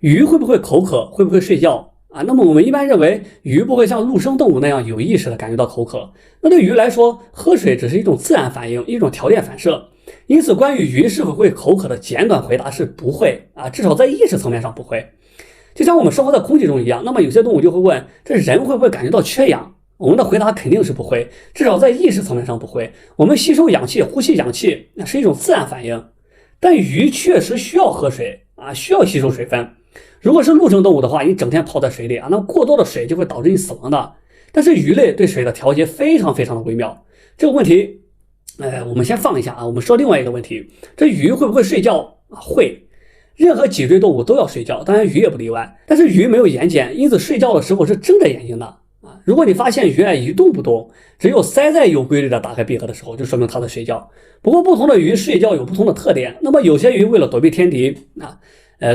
鱼会不会口渴？会不会睡觉啊？那么我们一般认为鱼不会像陆生动物那样有意识的感觉到口渴。那对鱼来说，喝水只是一种自然反应，一种条件反射。因此，关于鱼是否会口渴的简短回答是不会啊，至少在意识层面上不会。就像我们生活在空气中一样，那么有些动物就会问，这人会不会感觉到缺氧？我们的回答肯定是不会，至少在意识层面上不会。我们吸收氧气、呼吸氧气，那是一种自然反应。但鱼确实需要喝水啊，需要吸收水分。如果是陆生动物的话，你整天泡在水里啊，那过多的水就会导致你死亡的。但是鱼类对水的调节非常非常的微妙。这个问题，我们先放一下啊，我们说另外一个问题，这鱼会不会睡觉啊？会。任何脊椎动物都要睡觉，当然鱼也不例外。但是鱼没有眼睑，因此睡觉的时候是睁着眼睛的啊。如果你发现鱼一动不动，只有鳃在有规律的打开闭合的时候，就说明它在睡觉。不过不同的鱼睡觉有不同的特点。那么有些鱼为了躲避天敌啊，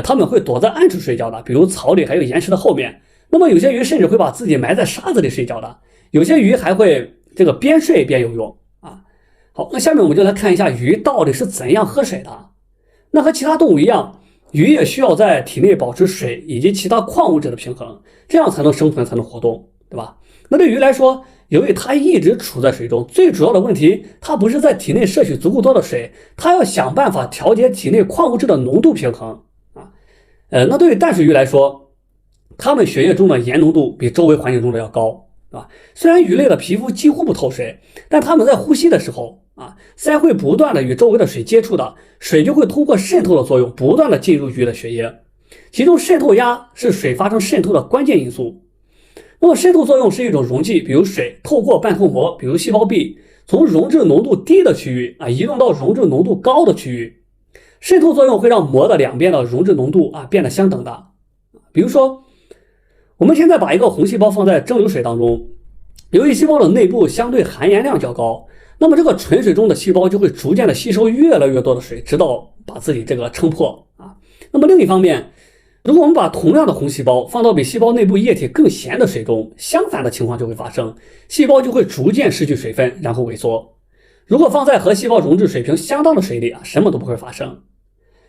它们会躲在暗处睡觉的，比如草里还有岩石的后面。那么有些鱼甚至会把自己埋在沙子里睡觉的。有些鱼还会这个边睡边游泳啊。好，那下面我们就来看一下鱼到底是怎样喝水的。那和其他动物一样，鱼也需要在体内保持水以及其他矿物质的平衡，这样才能生存，才能活动，对吧？那对鱼来说，由于它一直处在水中，最主要的问题，它不是在体内摄取足够多的水，它要想办法调节体内矿物质的浓度平衡啊。那对于淡水鱼来说，它们血液中的盐浓度比周围环境中的要高，啊。虽然鱼类的皮肤几乎不透水，但它们在呼吸的时候啊，鳃会不断的与周围的水接触的，水就会通过渗透的作用，不断的进入鱼的血液。其中渗透压是水发生渗透的关键因素。那么渗透作用是一种溶剂，比如水透过半透膜，比如细胞壁，从溶质浓度低的区域啊，移动到溶质浓度高的区域。渗透作用会让膜的两边的溶质浓度变得相等的。比如说，我们现在把一个红细胞放在蒸馏水当中，由于细胞的内部相对含盐量较高，那么这个纯水中的细胞就会逐渐的吸收越来越多的水，直到把自己这个撑破啊。那么另一方面，如果我们把同样的红细胞放到比细胞内部液体更咸的水中，相反的情况就会发生，细胞就会逐渐失去水分，然后萎缩。如果放在和细胞溶质水平相当的水里什么都不会发生。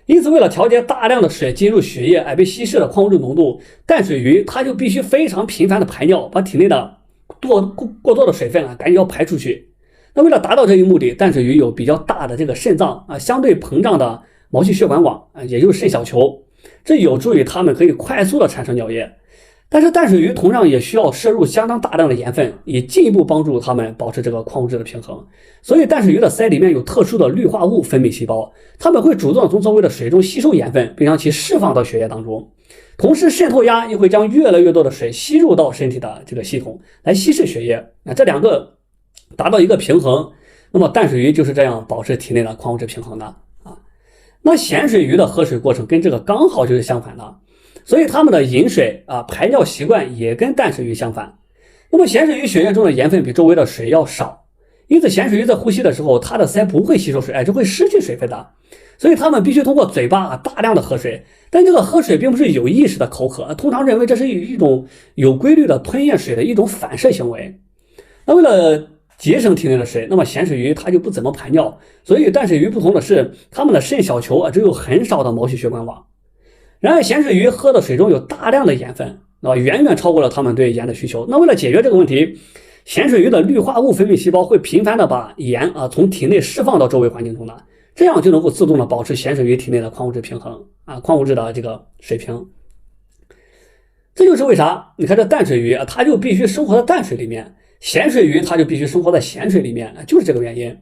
因此，为了调节大量的水进入血液被稀释的矿物质浓度，淡水鱼它就必须非常频繁的排尿，把体内的过多的水分赶紧要排出去。那为了达到这一目的，淡水鱼有比较大的这个肾脏相对膨胀的毛细血管网也就是肾小球，这有助于它们可以快速的产生尿液。但是淡水鱼同样也需要摄入相当大量的盐分，以进一步帮助它们保持这个矿物质的平衡。所以淡水鱼的鳃里面有特殊的氯化物分泌细胞，它们会主动从周围的水中吸收盐分，并将其释放到血液当中。同时渗透压又会将越来越多的水吸入到身体的这个系统来稀释血液。这两个达到一个平衡，那么淡水鱼就是这样保持体内的矿物质平衡的啊。那咸水鱼的喝水过程跟这个刚好就是相反的。所以它们的饮水排尿习惯也跟淡水鱼相反。那么咸水鱼血液中的盐分比周围的水要少，因此咸水鱼在呼吸的时候，它的鳃不会吸收水，就会失去水分的。所以它们必须通过嘴巴大量的喝水，但这个喝水并不是有意识的口渴，通常认为这是一种有规律的吞咽水的一种反射行为。那为了节省体内的水，那么咸水鱼它就不怎么排尿，所以淡水鱼不同的是，它们的肾小球只有很少的毛细血管网。然而咸水鱼喝的水中有大量的盐分，远远超过了它们对盐的需求。那为了解决这个问题，咸水鱼的氯化物分泌细胞会频繁的把盐从体内释放到周围环境中的，这样就能够自动的保持咸水鱼体内的矿物质平衡矿物质的这个水平。这就是为啥你看这淡水鱼它就必须生活在淡水里面，咸水鱼它就必须生活在咸水里面，就是这个原因。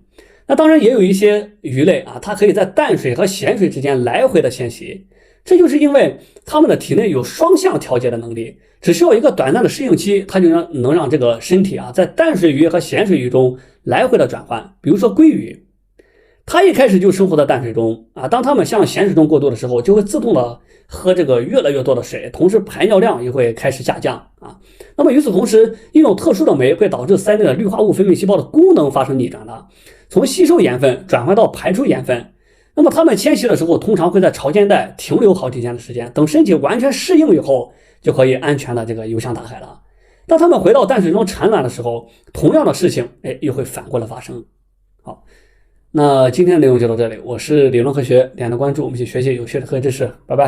那当然也有一些鱼类它可以在淡水和咸水之间来回的迁徙。这就是因为它们的体内有双向调节的能力，只需要一个短暂的适应期，它就能让这个身体在淡水鱼和咸水鱼中来回的转换。比如说鲑鱼，它一开始就生活在淡水中当它们向咸水中过渡的时候，就会自动的喝这个越来越多的水，同时排尿量也会开始下降那么与此同时，一种特殊的酶会导致鳃内的氯化物分泌细胞的功能发生逆转的，从吸收盐分转换到排出盐分。那么它们迁徙的时候，通常会在潮间带停留好几天的时间，等身体完全适应以后，就可以安全的这个游向大海了。当它们回到淡水中产卵的时候，同样的事情又会反过来发生。好，那今天的内容就到这里，我是理论科学，点个关注，我们一起学习有趣的科学知识，拜拜。